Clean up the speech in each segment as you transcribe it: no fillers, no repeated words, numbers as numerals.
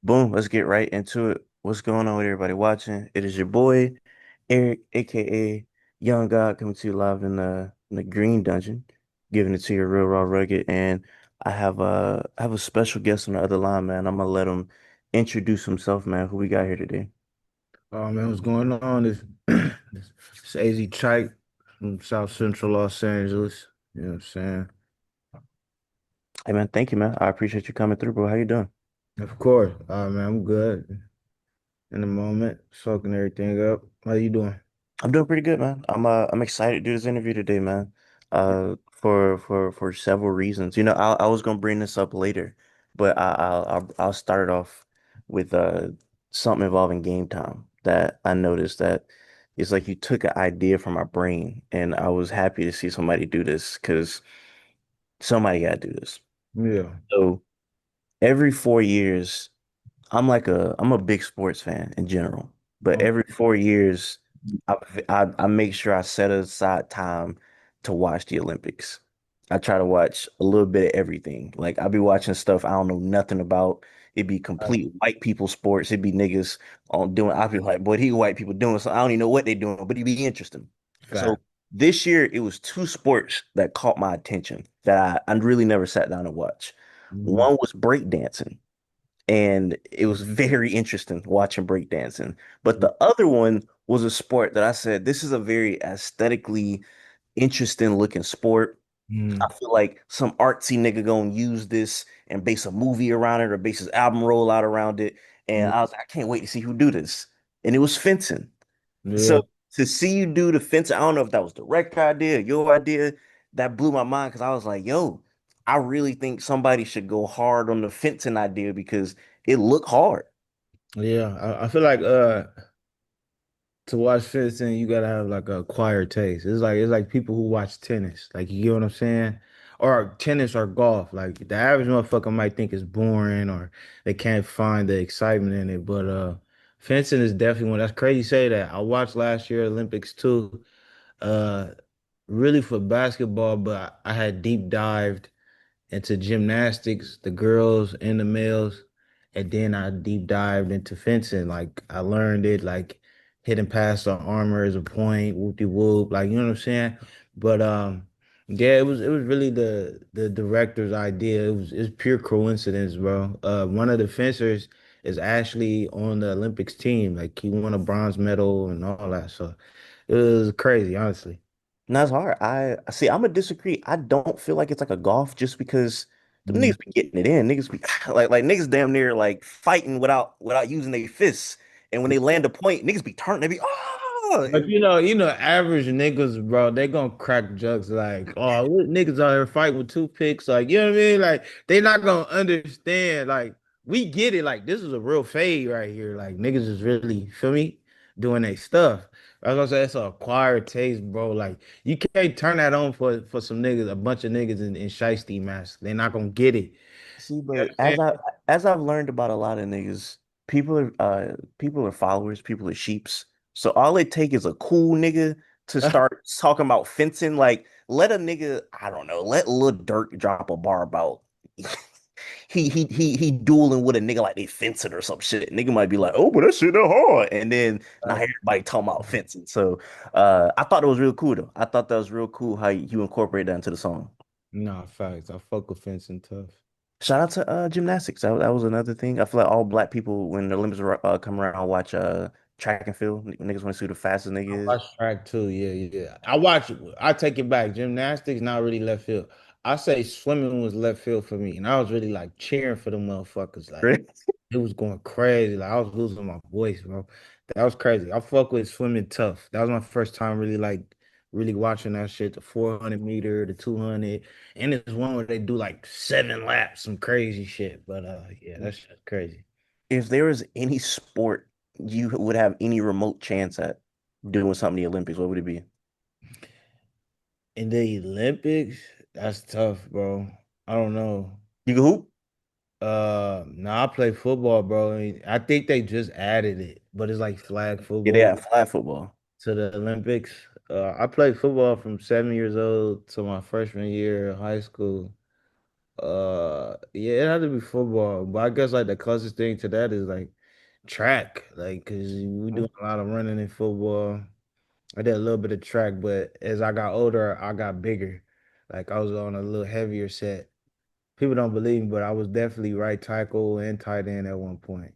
Boom, let's get right into it. What's going on with everybody watching? It is your boy, Eric, aka Young God, coming to you live in the Green Dungeon, giving it to you real raw rugged. And I have a special guest on the other line, man. I'm gonna let him introduce himself, man. Who we got here today? Oh man, what's going on? This AZ Chike from South Central Los Angeles. You know what I'm saying? Hey man, thank you, man. I appreciate you coming through, bro. How you doing? Of course. Man, I'm good in the moment, soaking everything up. How you doing? I'm doing pretty good, man. I'm excited to do this interview today, man. For several reasons. I was gonna bring this up later, but I'll start it off with something involving game time that I noticed that it's like you took an idea from my brain, and I was happy to see somebody do this because somebody got to do this. Yeah. So every 4 years. I'm a big sports fan in general, but Oh, every 4 years, I make sure I set aside time to watch the Olympics. I try to watch a little bit of everything. Like I'll be watching stuff I don't know nothing about. It'd be complete white people sports. It'd be niggas on doing. I'd be like, boy, these white people doing something. I don't even know what they're doing, but it'd be interesting. So fact. this year, it was two sports that caught my attention that I really never sat down and watched. Mhm. One was breakdancing and it was very interesting watching breakdancing. But the other one was a sport that I said, this is a very aesthetically interesting looking sport. Mhm. I feel like some artsy nigga gonna use this and base a movie around it or base his album rollout around it. And Mhm. I was like, I can't wait to see who do this. And it was fencing. So Yeah. to see you do the fencing, I don't know if that was the rec idea, your idea, that blew my mind because I was like, yo, I really think somebody should go hard on the fencing idea because it looked hard. Yeah. I feel like to watch fencing, you gotta have like a acquired taste. It's like people who watch tennis. Like you get what I'm saying? Or tennis or golf. Like the average motherfucker might think it's boring or they can't find the excitement in it. But fencing is definitely one. That's crazy to say that. I watched last year Olympics too. Uh really for basketball, but I had deep dived into gymnastics, the girls and the males, and then I deep dived into fencing. Like I learned it, like hitting past the armor as a point, whoop de whoop, like you know what I'm saying. But yeah, it was really the director's idea. It's pure coincidence, bro. One of the fencers is actually on the Olympics team. Like he won a bronze medal and all that. So it was crazy, honestly. And that's hard. I see. I'm gonna disagree. I don't feel like it's like a golf just because the Mm. niggas be getting it in. Niggas be like niggas damn near like fighting without using their fists. And when they land a point, niggas be turning. They be oh, But average niggas, bro, they gonna crack jokes like, oh, what niggas out here fighting with toothpicks, like, you know what I mean? Like, they not gonna understand. Like, we get it. Like, this is a real fade right here. Like, niggas is really, feel me, doing their stuff. I was gonna say it's an acquired taste, bro. Like, you can't turn that on for some niggas, a bunch of niggas in shiesty masks. They're not gonna get it. see, You know but what I'm as I've learned about a lot of niggas, people are followers, people are sheeps. So all it take is a cool nigga to saying? start talking about fencing. Like let a nigga, I don't know, let Lil Durk drop a bar about he dueling with a nigga like they fencing or some shit. Nigga might be like, oh, but that shit that hard. And then now everybody talking about fencing. So I thought it was real cool though. I thought that was real cool how you incorporate that into the song. Nah, facts. I fuck with fencing tough. Shout out to gymnastics. That was another thing. I feel like all black people when the Olympics come around watch track and field. Niggas want to see who the fastest nigga I is. watch track too. Yeah, yeah. I watch. I take it back. Gymnastics not really left field. I say swimming was left field for me, and I was really like cheering for the motherfuckers. Like Right? it was going crazy. Like I was losing my voice, bro. That was crazy. I fuck with swimming tough. That was my first time really watching that shit. The 400 meter, the 200, and it's one where they do like 7 laps, some crazy shit. But yeah, that's just crazy. If there was any sport you would have any remote chance at doing something in the Olympics, what would it be? In the Olympics, that's tough, bro. I don't know. You can hoop? No, I play football, bro. I think they just added it, but it's like flag Yeah, they football have flag football. to the Olympics. I played football from 7 years old to my freshman year of high school. Yeah, it had to be football, but I guess like the closest thing to that is like track, like because we do a lot of running in football. I did a little bit of track, but as I got older, I got bigger. Like I was on a little heavier set. People don't believe me, but I was definitely right tackle and tight end at one point.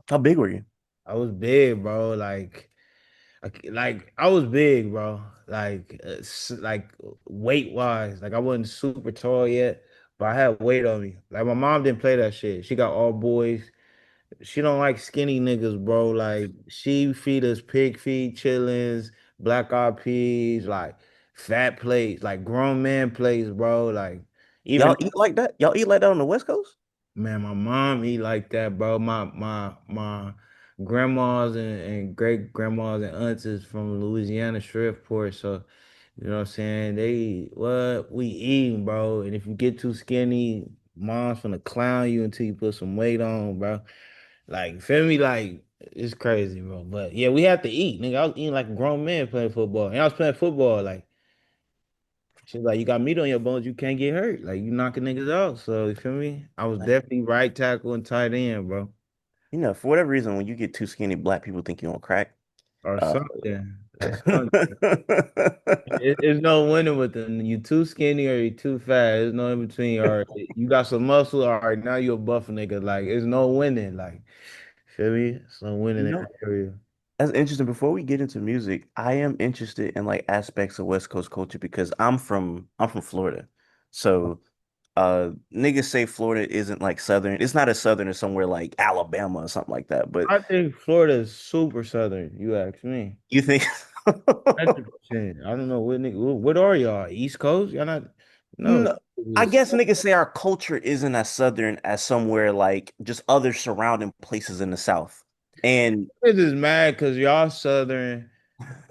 How big were you? I was big, bro. Like I was big, bro. Like weight wise, like I wasn't super tall yet, but I had weight on me. Like my mom didn't play that shit. She got all boys. She don't like skinny niggas, bro. Like she feed us pig feet, chillings, black eyed peas, like fat plates, like grown man plates, bro. Like even Y'all eat like that? Y'all eat like that on the West Coast? man, my mom eat like that, bro. My grandmas and great grandmas and aunts is from Louisiana, Shreveport. So, you know what I'm saying? They what we eating, bro. And if you get too skinny, mom's gonna clown you until you put some weight on, bro. Like, feel me? Like, it's crazy, bro. But yeah, we have to eat, nigga. I was eating like a grown man playing football. And I was playing football, like she's like, you got meat on your bones, you can't get hurt. Like you knocking niggas out. So you feel me? I was definitely right tackle and tight end, bro. You know, for whatever reason, when you get too skinny, black people think you on crack. Or Uh, something. Or something. It's no winning with them. You too skinny or you too fat. There's no in between. Or you got some muscle. All right, now you a buff nigga. Like it's no winning. Like feel me? It's no winning you in know, that area. that's interesting. Before we get into music, I am interested in like aspects of West Coast culture because I'm from Florida. So niggas say Florida isn't like southern. It's not as southern as somewhere like Alabama or something like that. But I think Florida is super southern. You ask me. you think 100%. I don't know what nigga. What are y'all? East Coast? Y'all not? No. no, I guess niggas say our culture isn't as southern as somewhere like just other surrounding places in the South. And Niggas is mad because y'all Southern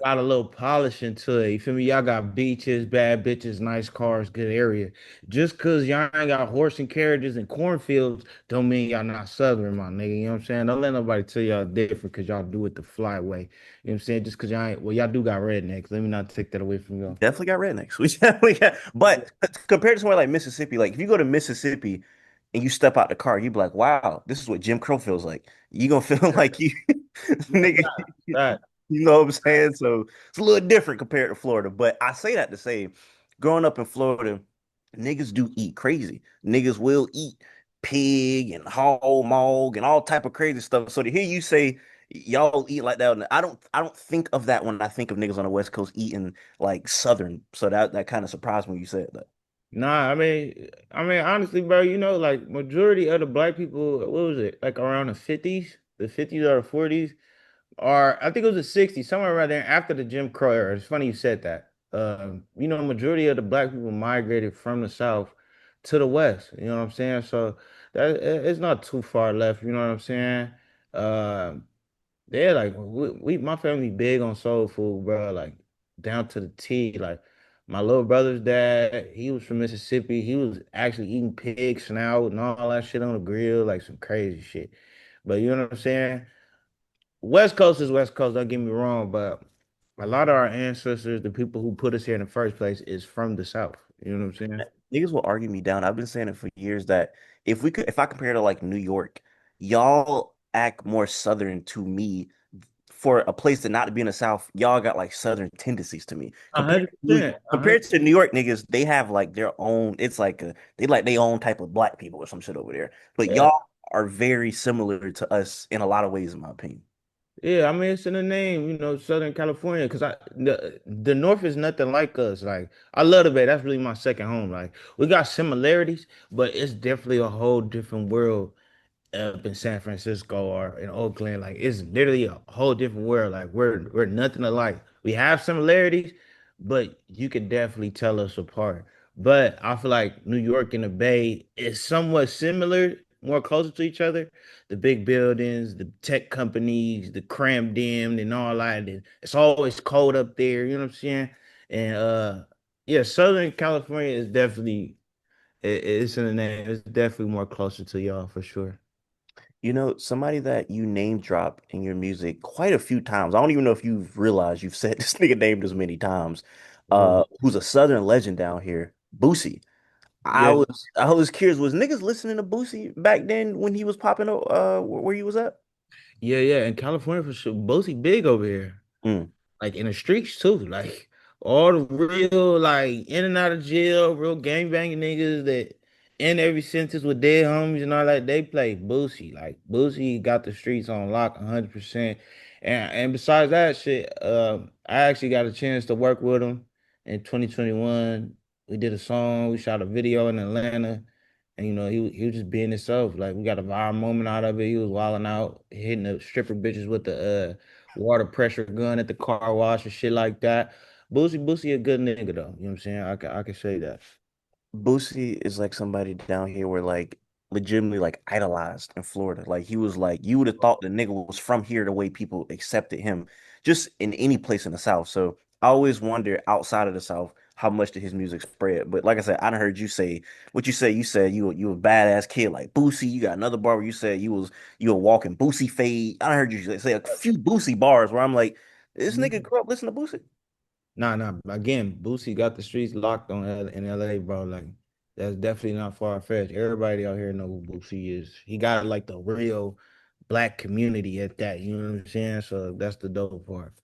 got a little polish into it. You feel me? Y'all got beaches, bad bitches, nice cars, good area. Just because y'all ain't got horse and carriages and cornfields, don't mean y'all not Southern, my nigga. You know what I'm saying? Don't let nobody tell y'all different because y'all do it the flyway. You know what I'm saying? Just because y'all ain't, well, y'all do got rednecks. Let me not take that away from y'all. definitely got rednecks. We definitely got, but compared to somewhere like Mississippi, like if you go to Mississippi and you step out the car, you be like, wow, this is what Jim Crow feels like. You gonna feel like you, nigga, That, you know what I'm saying? So it's a little different compared to Florida. But I say that to say, growing up in Florida, niggas do eat crazy. Niggas will eat pig and hog and all type of crazy stuff. So to hear you say y'all eat like that, I don't think of that when I think of niggas on the West Coast eating like Southern. So that kind of surprised me when you said that. nah, I mean, honestly, bro, you know, like majority of the black people, what was it? Like around the 50s or the 40s, or I think it was the 60s, somewhere around there after the Jim Crow era. It's funny you said that. You know, majority of the black people migrated from the South to the West. You know what I'm saying? So it's not too far left. You know what I'm saying? Uh, yeah, like we my family big on soul food, bro. Like down to the T. Like my little brother's dad, he was from Mississippi. He was actually eating pig snout and all that shit on the grill, like some crazy shit. But you know what I'm saying? West Coast is West Coast, don't get me wrong, but a lot of our ancestors, the people who put us here in the first place, is from the South. You know what I'm saying? Niggas will argue me down. I've been saying it for years that if I compare to like New York, y'all act more Southern to me for a place to not be in the South. Y'all got like Southern tendencies to me A hundred percent. Compared to New York niggas. They have like their own. It's like they like their own type of black people or some shit over there. But Yeah. y'all are very similar to us in a lot of ways, in my opinion. Yeah, I mean it's in the name, you know, Southern California, because the North is nothing like us. Like I love the Bay. That's really my second home. Like we got similarities, but it's definitely a whole different world up in San Francisco or in Oakland. Like it's literally a whole different world. Like we're nothing alike. We have similarities, but you can definitely tell us apart. But I feel like New York and the Bay is somewhat similar, more closer to each other. The big buildings, the tech companies, the crammed in and all that. And it's always cold up there, you know what I'm saying? And yeah, Southern California is definitely it's in the name. It's definitely more closer to y'all for sure. You know, somebody that you name drop in your music quite a few times. I don't even know if you've realized you've said this nigga named as many times. Word. Who's a Southern legend down here, Boosie. I Yeah, was I was curious, was niggas listening to Boosie back then when he was popping up where he was at? yeah. In California for sure. Boosie big over here. Mm. Like in the streets too. Like all the real like in and out of jail, real gang banging niggas that end every sentence with dead homies and all that. They play Boosie. Like Boosie got the streets on lock 100%. And besides that shit, I actually got a chance to work with him in 2021. We did a song. We shot a video in Atlanta. And he was just being himself. Like we got a viral moment out of it. He was wilding out, hitting the stripper bitches with the water pressure gun at the car wash and shit like that. Boosie a good nigga though. You know what I'm saying? I can say that. Boosie is like somebody down here where like legitimately like idolized in Florida. Like he was like you would have thought the nigga was from here the way people accepted him just in any place in the South. So I always wonder outside of the South how much did his music spread. But like I said, I done heard you say what you say. You said you a badass kid like Boosie. You got another bar where you said you were walking Boosie fade. I done heard you say a few Boosie bars where I'm like, this nigga Mhm. grew up listening to Boosie. Nah. Again, Boosie got the streets locked in LA, bro. Like that's definitely not far fetched. Everybody out here know who Boosie is. He got like the real black community at that. You know what I'm saying? So that's the dope part.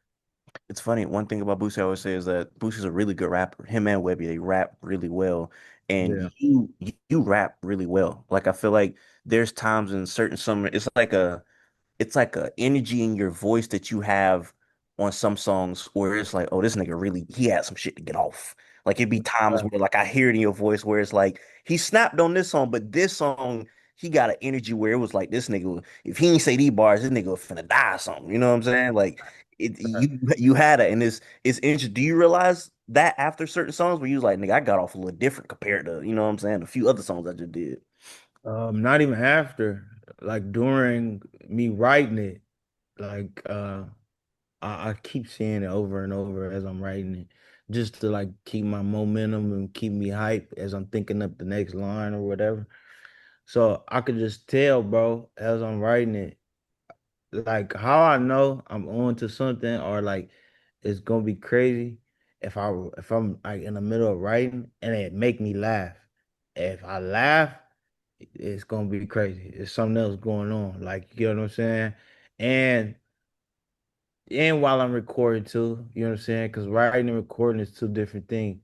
It's funny. One thing about Boosie I always say is that Boosie's a really good rapper. Him and Webby, they rap really well, and Yeah. you rap really well. Like I feel like there's times in certain summer, it's like a energy in your voice that you have on some songs where it's like, oh, this nigga really he had some shit to get off. Like it'd be times where like I hear it in your voice where it's like he snapped on this song, but this song he got an energy where it was like this nigga, if he ain't say these bars, this nigga finna die or something. You know what I'm saying? Like you had it, and it's interesting. Do you realize that after certain songs where you was like, nigga, I got off a little different compared to, you know what I'm saying, a few other songs I just did. Not even after, like during me writing it, like I keep saying it over and over as I'm writing it, just to like keep my momentum and keep me hype as I'm thinking up the next line or whatever. So I could just tell, bro, as I'm writing it, like how I know I'm on to something or like it's gonna be crazy if I'm like in the middle of writing and it make me laugh. If I laugh, it's gonna be crazy. It's something else going on. Like you know what I'm saying? And and while I'm recording too, you know what I'm saying? Because writing and recording is two different things.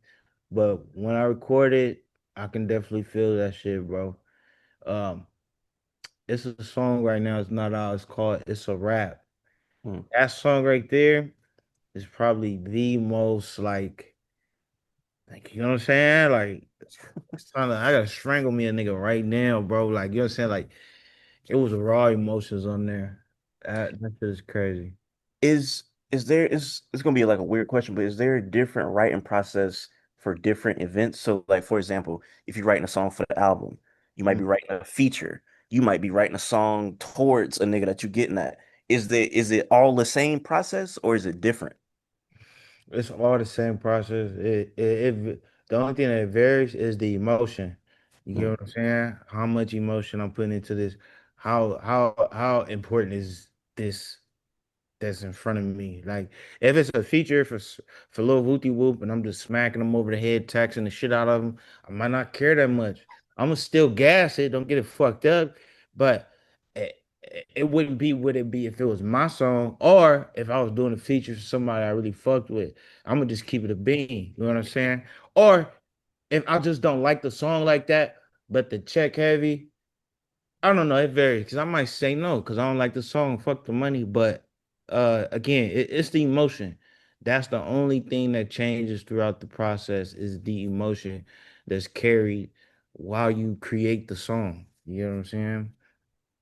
But when I record it, I can definitely feel that shit, bro. Um, it's a song right now. It's not out. It's called "It's a Rap." Hmm. That song right there is probably the most like you know what I'm saying? Like it's kind of I gotta strangle me a nigga right now, bro. Like you know what I'm saying? Like it was raw emotions on there. That shit is crazy. Is is there is it's gonna be like a weird question, but is there a different writing process for different events? So, like for example, if you're writing a song for the album, you might be writing a feature, you might be writing a song towards a nigga that you're getting at. Is it all the same process or is it different? It's all the same process. The only thing that varies is the emotion. You get Mm. what I'm saying? How much emotion I'm putting into this. How important is this that's in front of me? Like if it's a feature for Lil Wooty Whoop and I'm just smacking them over the head, taxing the shit out of them, I might not care that much. I'm gonna still gas it. Don't get it fucked up, but it wouldn't be what it be if it was my song or if I was doing a feature for somebody I really fucked with. I'm gonna just keep it a bean. You know what I'm saying? Or if I just don't like the song like that, but the check heavy, I don't know. It varies because I might say no because I don't like the song. Fuck the money. But again, it's the emotion. That's the only thing that changes throughout the process is the emotion that's carried while you create the song. You know what I'm saying?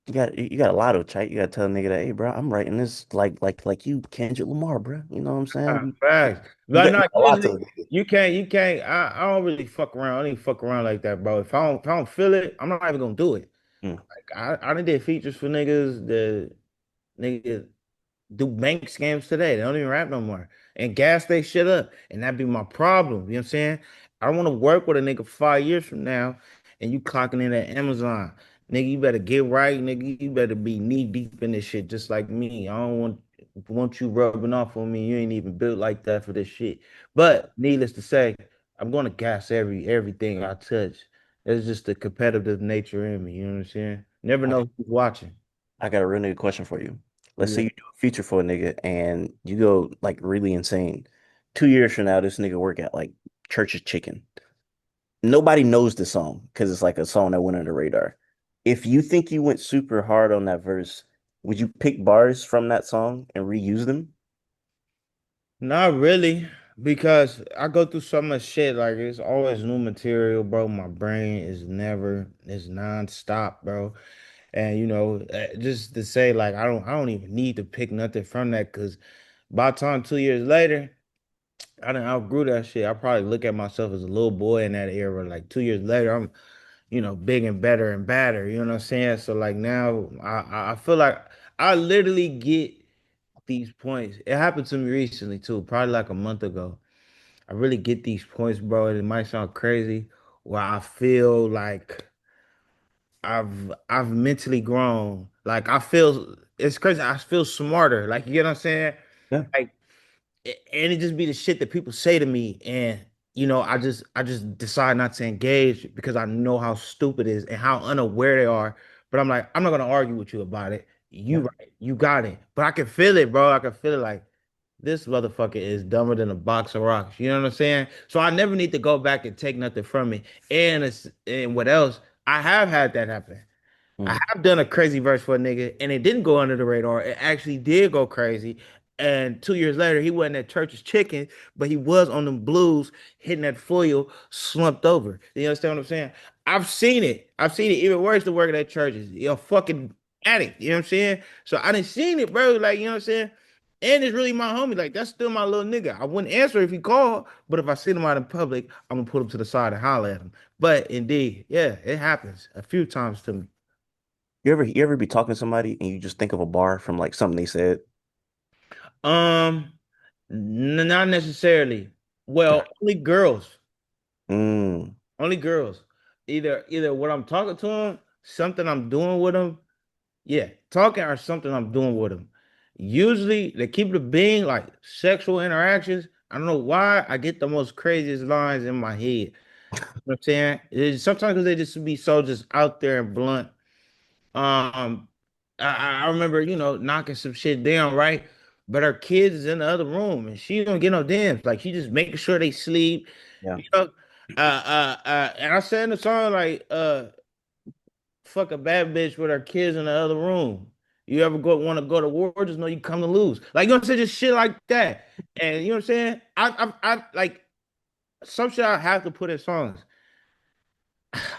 You got a lot of Chike. You gotta tell a nigga that, hey, bro, I'm writing this like you Kendrick Lamar, bro. You know what I'm saying? Facts. You But got no, a lot to a nigga. you can't. I don't really fuck around. I don't even fuck around like that, bro. If I don't feel it, I'm not even gonna do it. Mm. Like I done did features for niggas that niggas do bank scams today. They don't even rap no more. And gas they shit up. And that be my problem. You know what I'm saying? I don't want to work with a nigga 5 years from now and you clocking in at Amazon. Nigga, you better get right, nigga. You better be knee deep in this shit just like me. I don't want you rubbing off on me. You ain't even built like that for this shit. But needless to say, I'm gonna gas everything I touch. It's just the competitive nature in me. You know what I'm saying? Never I got, know who's watching. I got a real nigga question for you. Let's say Yeah. you do a feature for a nigga and you go like really insane. 2 years from now, this nigga work at like Church's Chicken. Nobody knows the song because it's like a song that went under the radar. If you think you went super hard on that verse, would you pick bars from that song and reuse them? Not really, because I go through so much shit. Like it's always new material, bro. My brain is never, it's nonstop, bro. And just to say, like, I don't even need to pick nothing from that, because by the time 2 years later, I done outgrew that shit. I probably look at myself as a little boy in that era. Like 2 years later, I'm, big and better and badder. You know what I'm saying? So like now, I feel like I literally get these points. It happened to me recently too, probably like a month ago. I really get these points, bro. And it might sound crazy, where I feel like I've mentally grown. Like I feel it's crazy. I feel smarter. Like you get what I'm saying? Yeah. Like and it just be the shit that people say to me, and I just decide not to engage because I know how stupid it is and how unaware they are. But I'm like, I'm not gonna argue with you about it. You Yeah. right, you got it. But I can feel it, bro. I can feel it like this motherfucker is dumber than a box of rocks. You know what I'm saying? So I never need to go back and take nothing from it. And what else? I have had that happen. I Mm. have done a crazy verse for a nigga, and it didn't go under the radar. It actually did go crazy. And 2 years later, he wasn't at Church's Chicken, but he was on them blues, hitting that foil, slumped over. You understand what I'm saying? I've seen it. I've seen it even worse than working at churches. You're a fucking addict. You know what I'm saying? So I didn't seen it, bro. Like, you know what I'm saying? And it's really my homie. Like, that's still my little nigga. I wouldn't answer if he called, but if I see him out in public, I'm gonna put him to the side and holler at him. But indeed, yeah, it happens a few times to me. You ever be talking to somebody and you just think of a bar from like something they said? Um, Not necessarily. Well, only girls. Mm. Only girls. Either what I'm talking to them, something I'm doing with them. Yeah, talking or something I'm doing with them. Usually they keep it being like sexual interactions. I don't know why I get the most craziest lines in my head. You know what I'm saying? Sometimes 'cause they just be so just out there and blunt. Um, I remember, knocking some shit down, right? But her kids is in the other room and she don't get no dams. Like she just making sure they sleep. Yeah. You know, and I said in the song like, fuck a bad bitch with her kids in the other room. You ever go want to go to war? Just know you come to lose. Like you know what I'm saying, just shit like that. And you know what I'm saying? I like some shit I have to put in songs.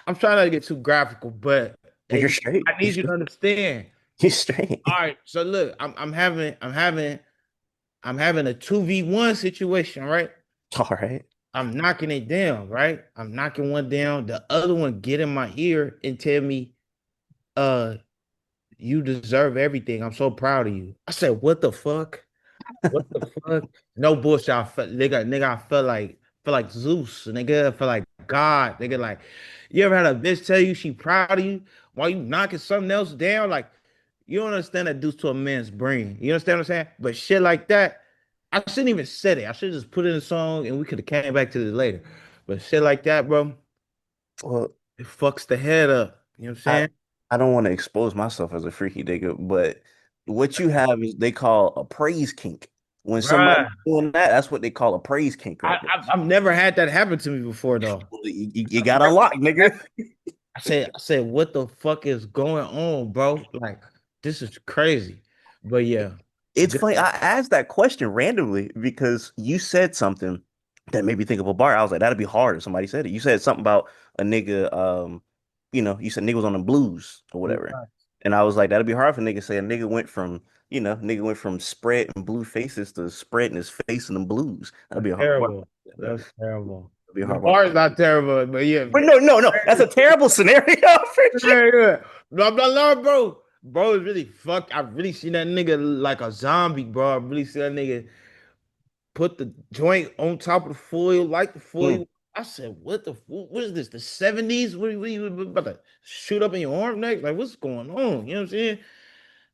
I'm trying not to get too graphical, but No, you're hey, straight. I need you to understand. You're straight. All right, so look, I'm having a 2v1 situation, right? All right. I'm knocking it down, right? I'm knocking one down. The other one get in my ear and tell me, uh, you deserve everything. I'm so proud of you. I said, what the fuck? What the fuck? No bullshit. Nigga, I felt like Zeus, nigga. I felt like God, nigga. Like, you ever had a bitch tell you she proud of you while you knocking something else down? Like, you don't understand that does to a man's brain. You understand what I'm saying? But shit like that, I shouldn't even said it. I should just put it in a song and we could have came back to this later. But shit like that, bro, Well, it fucks the head up. You know what I'm I saying? I don't want to expose myself as a freaky nigga, but what you have is they call a praise kink. When somebody's Right. doing that, that's what they call a praise kink I, right there. I I've never had that happen to me before though. Well, you got unlocked, nigga. I said, what the fuck is going on, bro? Like, this is crazy. But yeah, It's good. funny. I asked that question randomly because you said something that made me think of a bar. I was like, that'd be hard if somebody said it. You said something about a nigga, you said nigga was on the blues or whatever. And I was like, that'd be hard for nigga to say a nigga went from spreading blue faces to spreading his face in the blues. That'd That's be a hard bar. terrible. That'd That's terrible. be a The hard bar. bar is not terrible, but yeah. But no, no, no. That's a terrible scenario for sure. Yeah, yeah. Blah blah blah, bro. Bro is really fucked. I've really seen that nigga like a zombie, bro. I've really seen that nigga put the joint on top of the foil, like the Hmm. foil. I said, what is this? The 70s? What you about to shoot up in your arm next? Like, what's going on? You know what I'm saying?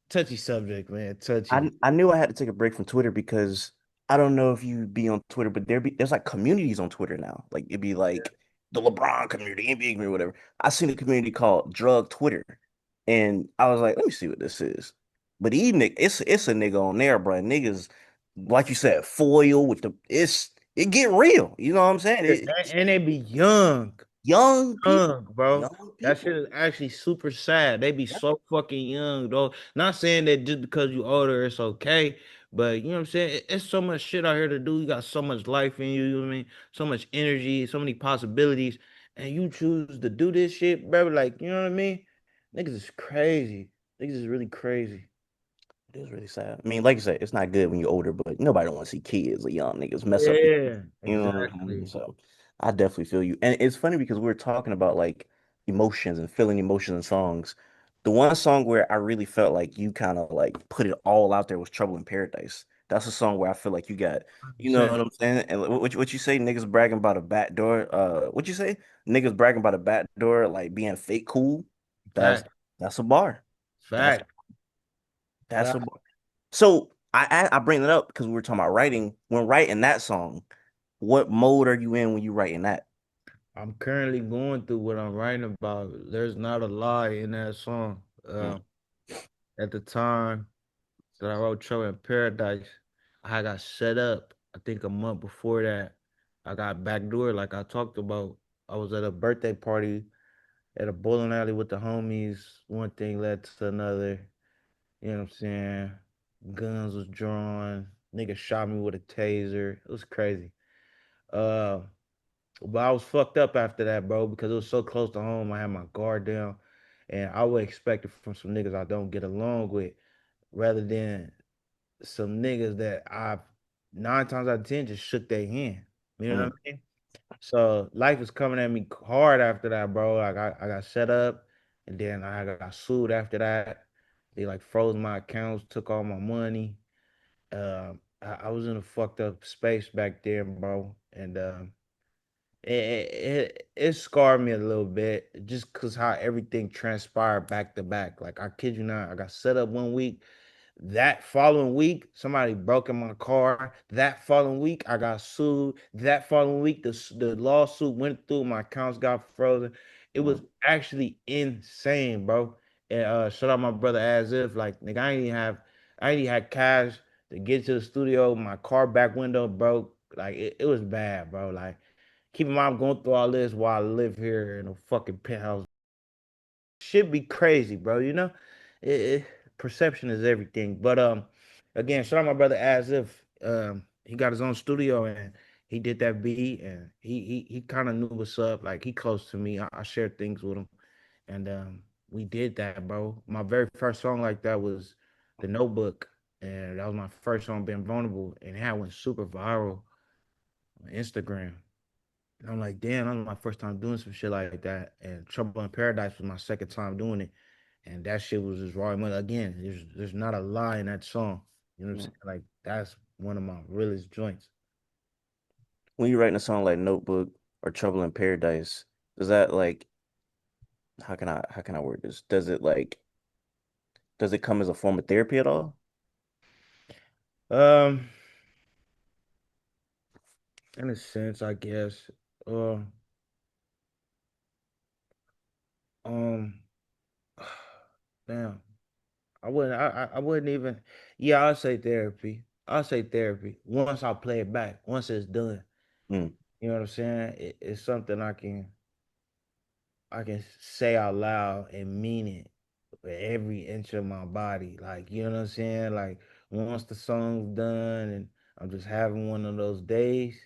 Touchy subject, man. Touchy. I knew I had to take a break from Twitter because I don't know if you be on Twitter, but there's like communities on Twitter now. Like it'd be like the LeBron community, NBA community, whatever. I seen a community called Drug Twitter, and I was like, let me see what this is. But it's a nigga on there, bro. Niggas, like you said, foil with the it get real. You know what I'm saying? Yeah, It's and they be young. young people, Young, bro. young That shit people. is actually super sad. They be Yeah. so fucking young, though. Not saying that just because you older, it's okay. But you know what I'm saying? It's so much shit out here to do. You got so much life in you, you know what I mean? So much energy, so many possibilities. And you choose to do this shit, bro. Like, you know what I mean? Niggas is crazy. Niggas is really crazy. It was really sad. I mean, like you said, it's not good when you're older, but nobody don't want to see kids or young niggas mess up. Yeah, You know what I'm saying? exactly. So I definitely feel you. And it's funny because we're talking about like emotions and feeling emotions in songs. The one song where I really felt like you kind of like put it all out there was Trouble in Paradise. That's a song where I feel like you got, you know 100%. what I'm saying? And what you say, niggas bragging about a back door. What you say? Niggas bragging about a back door like being fake cool. That's Fact. that's a bar. That's Fact. that's a Fact. bar. So I bring it up because we were talking about writing. When writing that song, what mode are you in when you writing that? I'm currently going through what I'm writing about. There's not a lie in that song. Mm, At the time that I wrote Trouble in Paradise, I got set up. I think a month before that, I got backdoor like I talked about. I was at a birthday party at a bowling alley with the homies. One thing led to another. You know what I'm saying? Guns was drawn. Nigga shot me with a taser. It was crazy. Uh, but I was fucked up after that, bro, because it was so close to home. I had my guard down, and I would expect it from some niggas I don't get along with, rather than some niggas that I've 9 times out of 10 just shook their hand. You know what mm, I mean? So life was coming at me hard after that, bro. I got set up, and then I got sued after that. They like froze my accounts, took all my money. I was in a fucked up space back there, bro, and it scarred me a little bit just because how everything transpired back to back. Like I kid you not, I got set up one week. That following week, somebody broke in my car. That following week, I got sued. That following week, the lawsuit went through. My accounts got frozen. It mm. was actually insane, bro. And shout out my brother as if like nigga, I ain't even had cash to get to the studio. My car back window broke. Like it was bad, bro. Like keep in mind I'm going through all this while I live here in a fucking penthouse should be crazy, bro. You know, it, perception is everything. But again, shout out my brother as if he got his own studio and he did that beat and he kind of knew what's up. Like he close to me. I shared things with him, and we did that, bro. My very first song like that was The Notebook, and that was my first song being vulnerable, and it went super viral on Instagram. And I'm like, damn, that was my first time doing some shit like that. And Trouble in Paradise was my second time doing it. And that shit was just raw money. Again, there's not a lie in that song. You know what I'm Mm. saying? Like that's one of my realest joints. When you're writing a song like Notebook or Trouble in Paradise, does that like how can I word this? Does it come as a form of therapy at all? Um, in a sense, I guess. Uh, um, damn. I wouldn't even yeah, I'll say therapy. I'll say therapy. Once I play it back, once it's done. Mm. You know what I'm saying? It's something I can say out loud and mean it with every inch of my body. Like, you know what I'm saying? Like, once the song's done and I'm just having one of those days,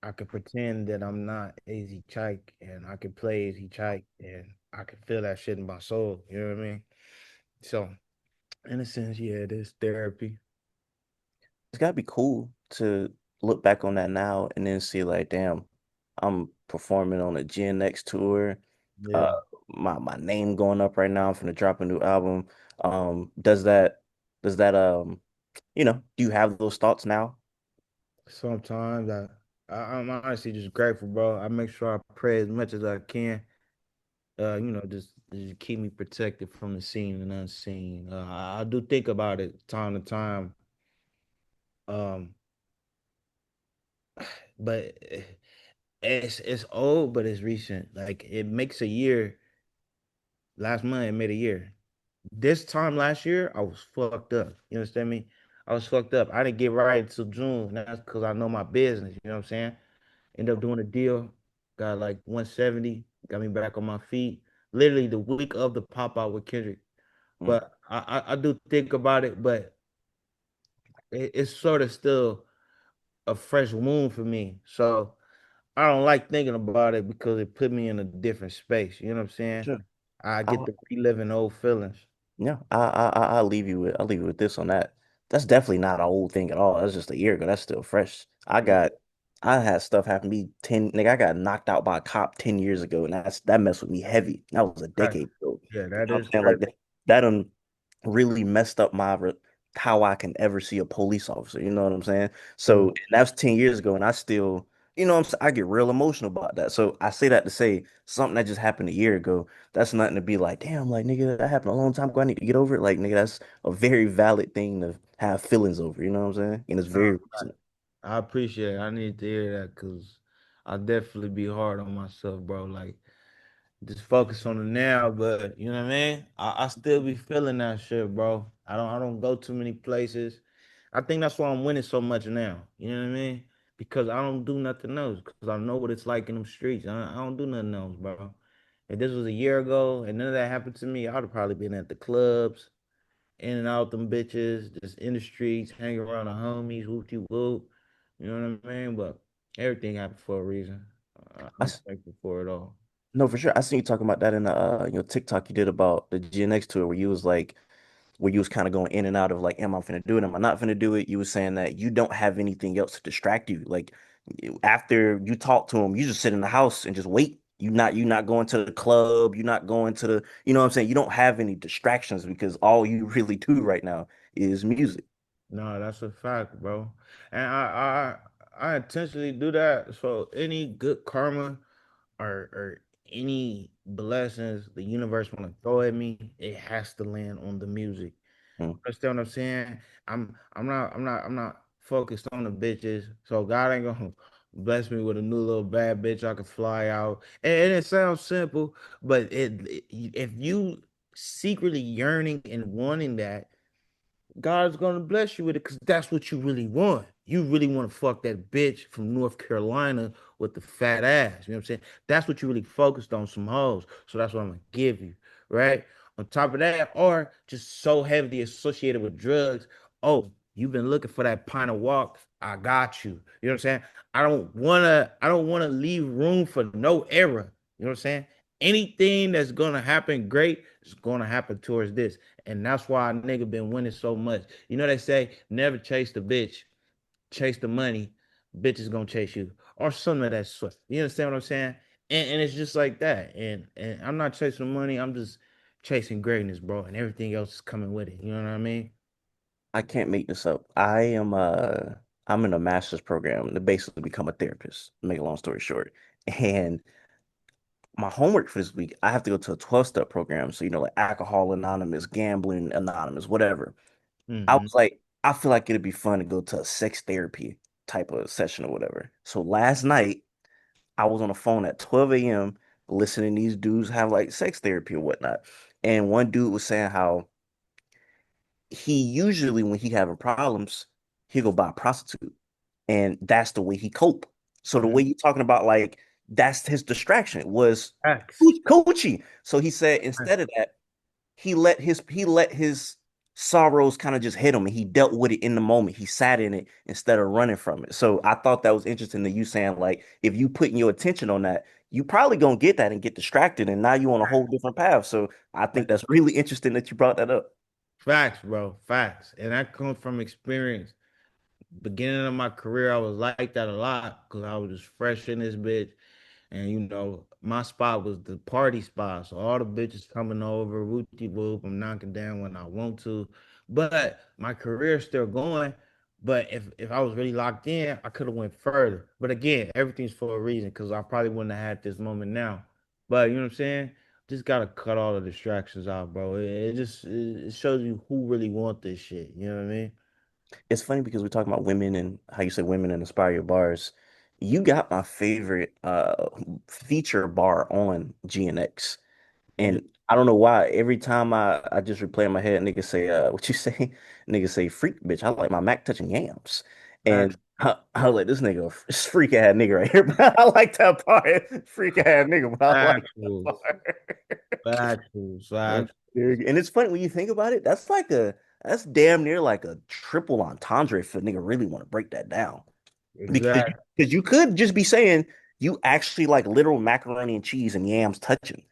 I can pretend that I'm not AZ Chike and I can play AZ Chike and I can feel that shit in my soul. You know what I mean? So, in a sense, yeah, it is therapy. It's gotta be cool to look back on that now and then see like, damn, I'm performing on a GNX tour. Uh, Yeah. my name going up right now. I'm finna drop a new album. Does that do you have those thoughts now? Sometimes I'm honestly just grateful, bro. I make sure I pray as much as I can. Just keep me protected from the seen and unseen. I do think about it time to time. Um, but It's old, but it's recent. Like it makes a year. Last month it made a year. This time last year, I was fucked up. You understand me? I was fucked up. I didn't get right until June. And that's because I know my business. You know what I'm saying? End up doing a deal. Got like 170. Got me back on my feet. Literally the week of the pop out with Kendrick. Mm, But I do think about it, but it's sort of still a fresh wound for me. So I don't like thinking about it because it put me in a different space. You know what I'm saying? sure. I I, get to reliving old feelings. yeah, I'll leave you with this on that. That's definitely not an old thing at all. That's just a year ago. That's still fresh. I had stuff happen to me 10, nigga, I got knocked out by a cop 10 years ago, and that messed with me heavy. That was a Right. decade ago. Yeah, You that know what is I'm saying? crazy. Like that really messed up how I can ever see a police officer. You know what I'm saying? So Mhm. and that was 10 years ago, and I still, you know what I'm saying? I get real emotional about that. So I say that to say something that just happened a year ago. That's nothing to be like, damn, like nigga, that happened a long time ago. I need to get over it. Like, nigga, that's a very valid thing to have feelings over. You know what I'm saying? And it's Nah, very recent. I appreciate it. I need to hear that because I definitely be hard on myself, bro. Like just focus on the now, but you know what I mean? I still be feeling that shit, bro. I don't go too many places. I think that's why I'm winning so much now. You know what I mean? Because I don't do nothing else. Because I know what it's like in them streets. I don't do nothing else, bro. If this was a year ago and none of that happened to me, I'd have probably been at the clubs, in and out them bitches, just in the streets, hanging around the homies, whoop de whoop. You know what I mean? But everything happened for a reason. I, I'm thankful for it all. no, for sure. I seen you talking about that in the TikTok you did about the GNX tour where you was like where you was kind of going in and out of like, am I finna do it? Am I not finna do it? You was saying that you don't have anything else to distract you. Like after you talk to him, you just sit in the house and just wait. You not going to the club. You're not going to the, you know what I'm saying? You don't have any distractions because all you really do right now is music. No, that's a fact, bro. And I intentionally do that. So any good karma or any blessings the universe want to throw at me, it has to land on the music. Mm. Understand what I'm saying? I'm not focused on the bitches. So God ain't gonna bless me with a new little bad bitch I can fly out. And it sounds simple, but if you secretly yearning and wanting that, God's gonna bless you with it because that's what you really want. You really want to fuck that bitch from North Carolina with the fat ass. You know what I'm saying? That's what you really focused on, some hoes. So that's what I'm gonna give you, right? On top of that, or just so heavily associated with drugs. Oh, you've been looking for that pint of walk. I got you. You know what I'm saying? I don't wanna leave room for no error. You know what I'm saying? Anything that's gonna happen great is gonna happen towards this. And that's why a nigga been winning so much. You know they say never chase the bitch, chase the money. Bitch is gonna chase you, or some of that sort. You understand what I'm saying? And it's just like that. And I'm not chasing money. I'm just chasing greatness, bro. And everything else is coming with it. You know what I mean? I can't make this up. I'm in a master's program to basically become a therapist, to make a long story short. And my homework for this week, I have to go to a 12-step program. So, like Alcohol Anonymous, Gambling Anonymous, whatever. I Mm-hmm. was like, I feel like it'd be fun to go to a sex therapy type of session or whatever. So last night, I was on the phone at 12 a.m. listening to these dudes have like sex therapy or whatnot. And one dude was saying how he usually, when he having problems, he'll go buy a prostitute. And that's the way he cope. So the Mm-hmm. way you talking about like that's his distraction was Facts. coochie. So he said instead of that, he let his sorrows kind of just hit him and he dealt with it in the moment. He sat in it instead of running from it. So I thought that was interesting that you saying like if you putting your attention on that, you probably gonna get that and get distracted and now you on a whole different path. So I think that's really interesting that you brought that up. Facts, bro. Facts. And that comes from experience. Beginning of my career, I was like that a lot because I was just fresh in this bitch. And my spot was the party spot. So all the bitches coming over, whoopty whoop. I'm knocking down when I want to. But my career's still going. But if I was really locked in, I could have went further. But again, everything's for a reason because I probably wouldn't have had this moment now. But you know what I'm saying? Just gotta cut all the distractions out, bro. It shows you who really want this shit. You know what I mean? It's funny because we're talking about women and how you say women and inspire your bars. you got my favorite feature bar on GNX. Yeah. And I don't know why. Every time I just replay in my head, niggas say, what you say? Niggas say, freak, bitch. I like my Mac touching yams. Fact, And I was like, this nigga, this freak ass nigga right here. But I like that part. Freak ass nigga, but I like that factuals, part. factuals, And factuals. it's funny when you think about it, that's damn near like a triple entendre if a nigga really want to break that down. Because Exactly. because you could just be saying you actually like literal macaroni and cheese and yams touching.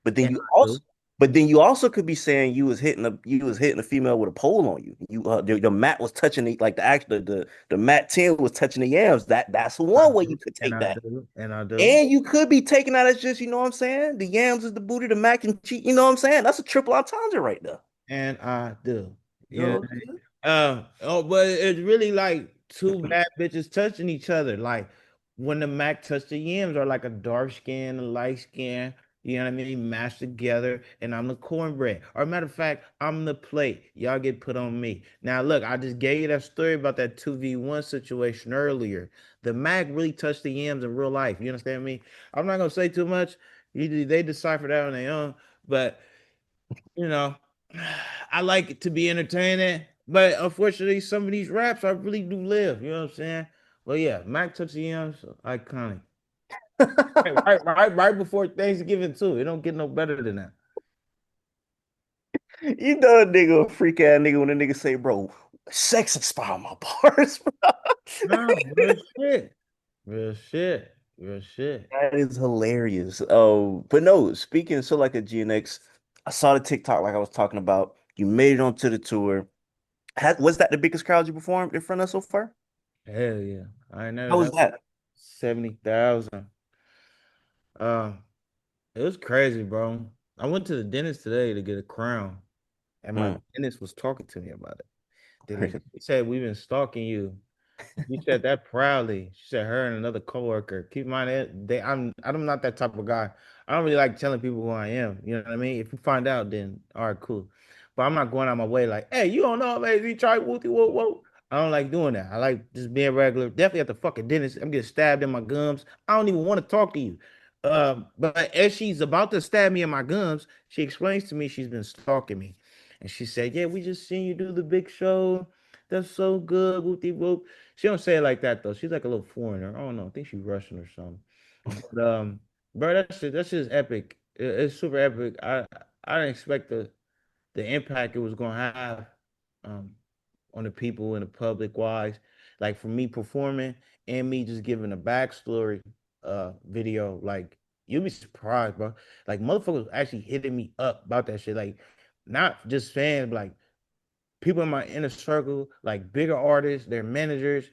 But then And you I also do. but then you also could be saying you was hitting a female with a pole on you. The mat was touching like the mat 10 was touching the yams. That's I one way you do. could And take I that. do. And I do. And you could be taking that as just, you know what I'm saying? The yams is the booty, the mac and cheese. You know what I'm saying? That's a triple entendre right there. And I do. You You know know what what I'm saying? I mean? Oh, but it's really like two bad bitches touching each other. Like when the Mac touch the yams are like a dark skin, a light skin, you know what I mean, mashed together, and I'm the cornbread. Or matter of fact, I'm the plate. Y'all get put on me. Now look, I just gave you that story about that 2v1 situation earlier. The Mac really touched the yams in real life. You understand me? I'm not gonna say too much. Usually they decipher that on their own, but you know, I like it to be entertaining, but unfortunately, some of these raps I really do live. You know what I'm saying? Well, yeah, Mac Touch the Yams, iconic. Right before Thanksgiving too. It don't get no better than that. You know a nigga, a freak ass nigga when a nigga say, bro, sex inspired my bars, bro. No, real shit, real shit, real shit. That is hilarious. Oh, but no, speaking so like a GNX, I saw the TikTok like I was talking about. You made it onto the tour. Was that the biggest crowd you performed in front of so far? Hell yeah, I know How was that that? 70,000. Uh, it was crazy, bro. I went to the dentist today to get a crown, and my Mm. dentist was talking to me about it. He said we've been stalking you. She said that proudly. She said her and another coworker. Keep in mind that I'm not that type of guy. I don't really like telling people who I am. You know what I mean? If you find out, then all right, cool. But I'm not going out my way like, hey, you don't know, man. You try wooty whoa whoa. I don't like doing that. I like just being regular. Definitely at the fucking dentist. I'm getting stabbed in my gums. I don't even want to talk to you. But as she's about to stab me in my gums, she explains to me she's been stalking me. And she said, yeah, we just seen you do the big show. That's so good. Whoopty whoop. She don't say it like that though. She's like a little foreigner. I don't know. I think she's Russian or something. But bro, that shit's epic. It's super epic. I didn't expect the impact it was gonna have um on the people in the public wise. Like for me performing and me just giving a backstory video, like you'll be surprised, bro. Like motherfuckers actually hitting me up about that shit. Like not just fans, but like people in my inner circle, like bigger artists, their managers,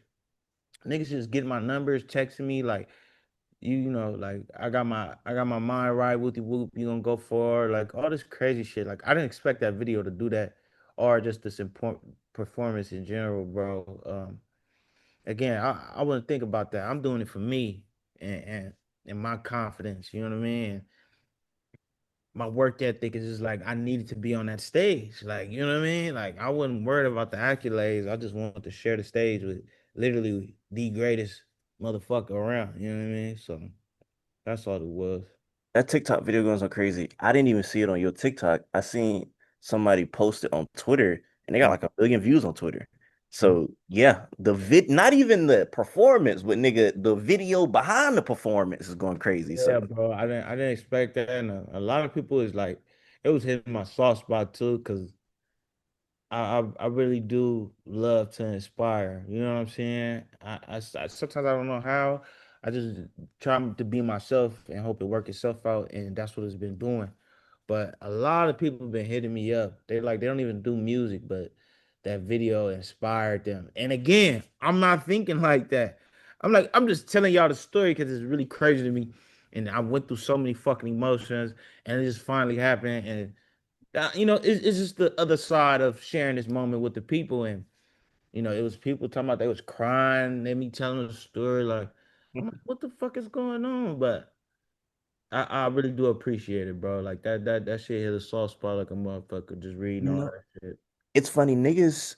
niggas just getting my numbers, texting me like like I got my mind right, whoopty whoop, you gonna go for it, like all this crazy shit. Like I didn't expect that video to do that, or just this important performance in general, bro. Again, I wouldn't think about that. I'm doing it for me and my confidence. You know what I mean? My work ethic is just like I needed to be on that stage. Like, you know what I mean? Like I wasn't worried about the accolades. I just wanted to share the stage with literally the greatest motherfucker around. You know what I mean? So that's all it was. That TikTok video goes on crazy. I didn't even see it on your TikTok. I seen somebody post it on Twitter and they got like 1 billion views on Twitter. So yeah, not even the performance, but nigga, the video behind the performance is going crazy. So Yeah, bro. I didn't expect that. And a lot of people is like, it was hitting my soft spot too, because I really do love to inspire. You know what I'm saying? Sometimes I don't know how. I just try to be myself and hope it work itself out, and that's what it's been doing. But a lot of people have been hitting me up. They don't even do music, but that video inspired them. And again, I'm not thinking like that. I'm just telling y'all the story because it's really crazy to me. And I went through so many fucking emotions, and it just finally happened. And it's just the other side of sharing this moment with the people. And it was people talking about they was crying, they me telling the story. Like, I'm like, what the fuck is going on? But I really do appreciate it, bro. Like that shit hit a soft spot like a motherfucker just reading all no, that shit. it's funny, niggas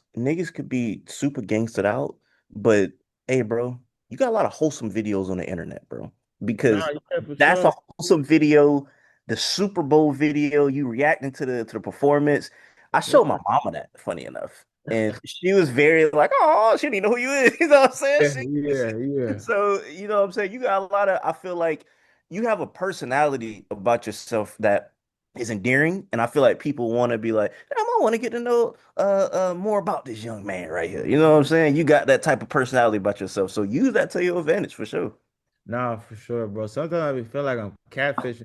could be super gangstered out, but hey, bro, you got a lot of wholesome videos on the internet, bro. Nah, Because yeah, for that's a sure. wholesome video. The Super Bowl video, you reacting to the performance. I Yeah, showed my mama that, funny enough. And she was very like, oh, she didn't even know who you is. You know what I'm saying? yeah, yeah, yeah. So, you know what I'm saying? You got a lot of, I feel like you have a personality about yourself that is endearing. And I feel like people want to be like, damn, I want to get to know more about this young man right here. You know what I'm saying? You got that type of personality about yourself. So use that to your advantage for sure. Nah, for sure, bro. Sometimes I feel like I'm catfishing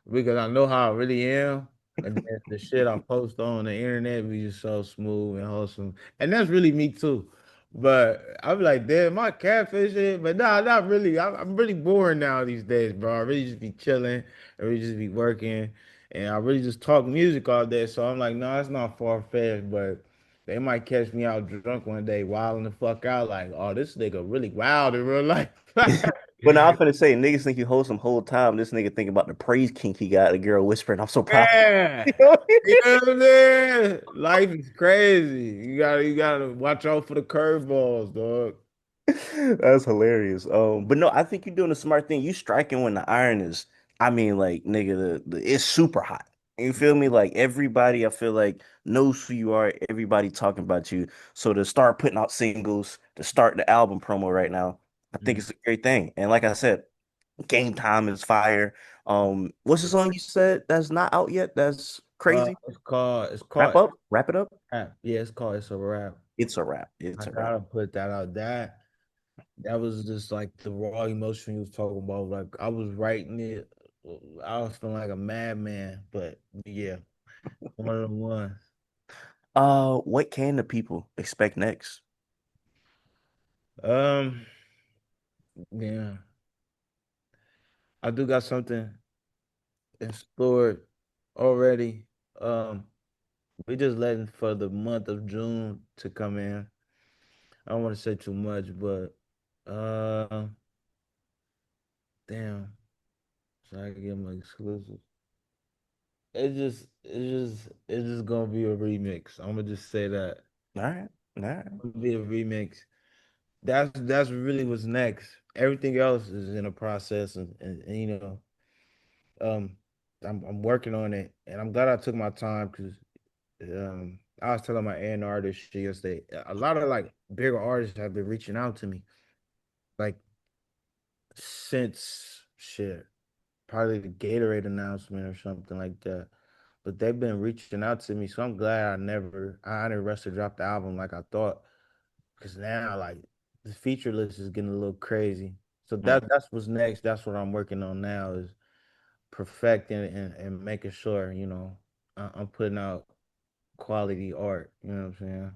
because I know how I really am. And then the shit I post on the internet be just so smooth and wholesome. And that's really me too. But I'm like, damn, my catfishing. But nah, not really. I'm really boring now these days, bro. I really just be chilling. I really just be working. And I really just talk music all day. So I'm like, no, it's not far-fetched, but they might catch me out drunk one day, wilding the fuck out, like, oh, this nigga really wild in real life. But now I'm finna say, niggas think you wholesome whole time. This nigga think about the praise kink he got. The girl whispering, "I'm so proud." Yeah. You know? You know what I'm saying? Life is crazy. You gotta watch out for the curveballs, dog. That's hilarious. But no, I think you're doing a smart thing. You striking when the iron is, I mean, like, nigga, it's super hot. You feel me? Like everybody, I feel like knows who you are. Everybody talking about you. So to start putting out singles, to start the album promo right now, I think Mm. it's a great thing. And like I said, Game Time is fire. What's the song you said that's not out yet? That's crazy. It's called Wrap up, wrap it up. rap. Yeah, it's a rap. It's a wrap. I It's a wrap. gotta put that out. That was just like the raw emotion you was talking about. Like I was writing it. I was feeling like a madman, but yeah, one of them ones. What can the people expect next? Um, yeah, I do got something in store already. Um, we just letting for the month of June to come in. I don't want to say too much, but damn, so I can get my exclusive. It's just gonna be a remix. I'm gonna just say that. All right, all right. It's gonna be a remix. That's really what's next. Everything else is in a process, and you know, um, I'm working on it, and I'm glad I took my time because I was telling my A&R this shit yesterday. A lot of like bigger artists have been reaching out to me, like since shit, probably the Gatorade announcement or something like that. But they've been reaching out to me, so I'm glad I didn't rush to drop the album like I thought, because now like the feature list is getting a little crazy. So Mm. that's what's next. That's what I'm working on now is perfecting and making sure I'm putting out quality art. You know what I'm saying?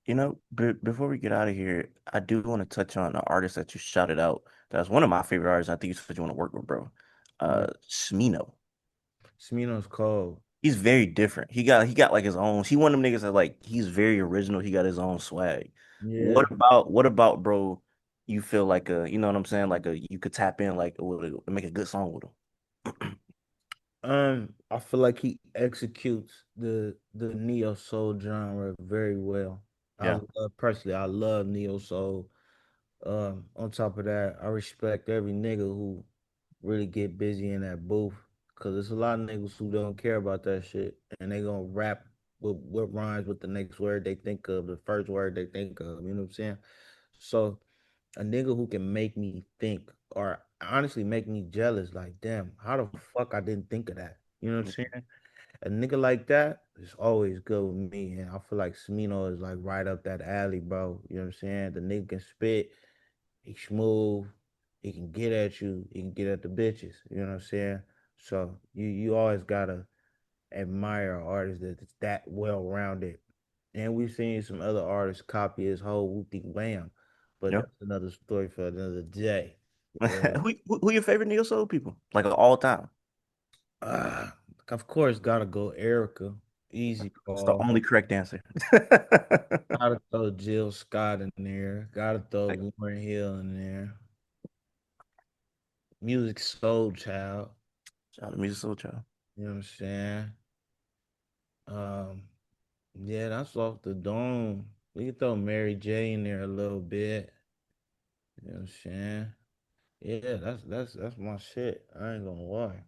You know, before we get out of here, I do want to touch on the artist that you shouted out. That's one of my favorite artists. I think you said you want to work with, bro. Yeah, Smino. Smino's cold. He's very different. He got like his own. He one of them niggas that like he's very original. He got his own swag. Yeah. What about bro? You feel like a you know what I'm saying? Like a you could tap in like make a good song with him. I feel like he executes the neo soul genre very well. Yeah. I love neo soul. On top of that, I respect every nigga who really get busy in that booth because there's a lot of niggas who don't care about that shit and they gonna rap with what rhymes with the next word they think of, the first word they think of. You know what I'm saying? So a nigga who can make me think or honestly make me jealous, like, damn, how the fuck I didn't think of that? You know what I'm saying? A nigga like that is always good with me. And I feel like Smino is like right up that alley, bro. You know what I'm saying? The nigga can spit, he smooth, he can get at you, he can get at the bitches. You know what I'm saying? So you always gotta admire an artist that's that well rounded. And we've seen some other artists copy his whole Whoopty Wham, but Yeah. that's another story for another day. Yeah. Who your favorite neo soul people? Like of all time? Uh, of course, gotta go Erica, Easy It's the Call. only correct answer. Gotta throw Jill Scott in there. Gotta Like, throw Lauryn Hill in there. Music Soul Child. shout out to Music Soul Child. You know what I'm saying? Um, yeah, that's off the dome. We can throw Mary J in there a little bit. You know what I'm saying? Yeah, that's my shit. I ain't gonna lie.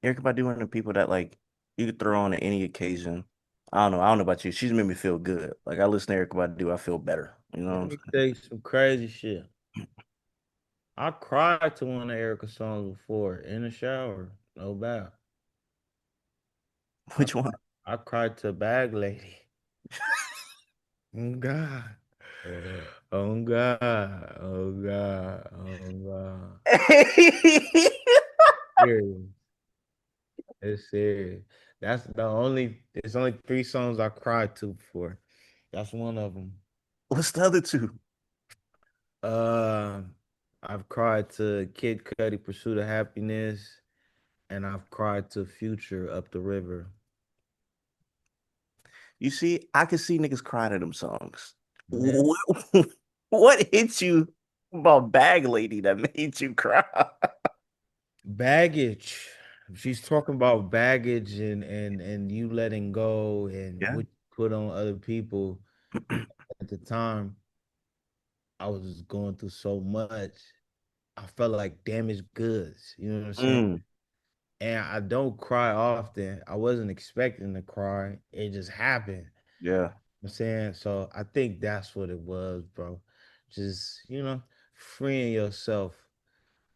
Erykah Badu one of the people that like you could throw on at any occasion. I don't know about you. She's made me feel good. Like I listen to Erykah Badu, I feel better. You know what Let I'm me saying? tell you some crazy shit. I cried to one of Erica's songs before in the shower. No doubt. I Which one? I cried to Bag Lady. Oh God. Oh God. Oh God. Oh God. Serious. It's serious. That's the only. There's only three songs I cried to before. That's one of them. What's the other two? Uh, I've cried to Kid Cudi, Pursuit of Happiness, and I've cried to Future, Up the River. You see, I can see niggas crying at them songs. Man, What, what hit you about Bag Lady that made you cry? baggage. She's talking about baggage and you letting go and Yeah. what you put on other people. At the time, I was going through so much. I felt like damaged goods. You know what I'm saying? Mm, And I don't cry often. I wasn't expecting to cry. It just happened. yeah. I'm saying? So I think that's what it was, bro. Just, freeing yourself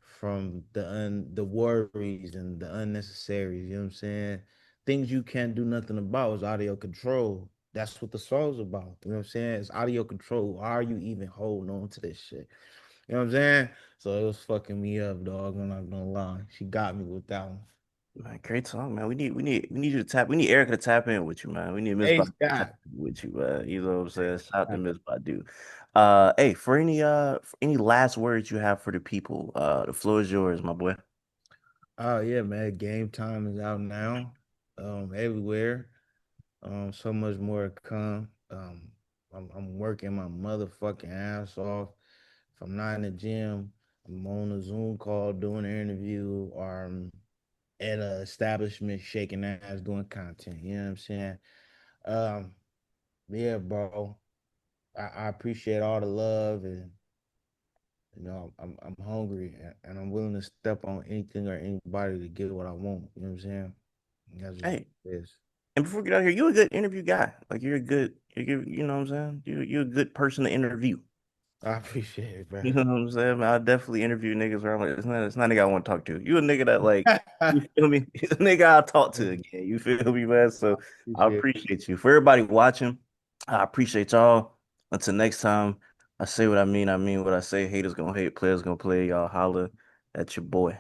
from the worries and the unnecessaries, you know what I'm saying? Things you can't do nothing about is out of your control. That's what the song's about. You know what I'm saying? It's out of your control. Why are you even holding on to this shit? You know what I'm saying? So it was fucking me up, dog. I'm not gonna lie. She got me with that one. Man, great song, man. We need you to tap. We need Erica to tap in with you, man. We need Miss Hey, Badu to tap Scott. in with you, man. You know what I'm saying? Shout out to Scott. Miss Badu. Hey, for any last words you have for the people, the floor is yours, my boy. Oh yeah, man. Game time is out now. Everywhere. So much more to come. I'm working my motherfucking ass off. If I'm not in the gym, I'm on a Zoom call doing an interview or I'm at a establishment shaking ass doing content. You know what I'm saying? Um, yeah, bro. I appreciate all the love and I'm hungry and I'm willing to step on anything or anybody to get what I want. You know what I'm saying? That's just Hey, what it is. and before we get out here, you're a good interview guy. Like you know what I'm saying? You're a good person to interview. I appreciate it, bro. You know what I'm saying? I definitely interview niggas where I'm like, it's not a nigga I want to talk to. You a nigga that like, you feel me? He's a nigga I'll talk to again. You feel me, man? I So I appreciate it. appreciate you. For everybody watching, I appreciate y'all. Until next time, I say what I mean what I say. Haters gonna hate, players gonna play. Y'all holla at your boy.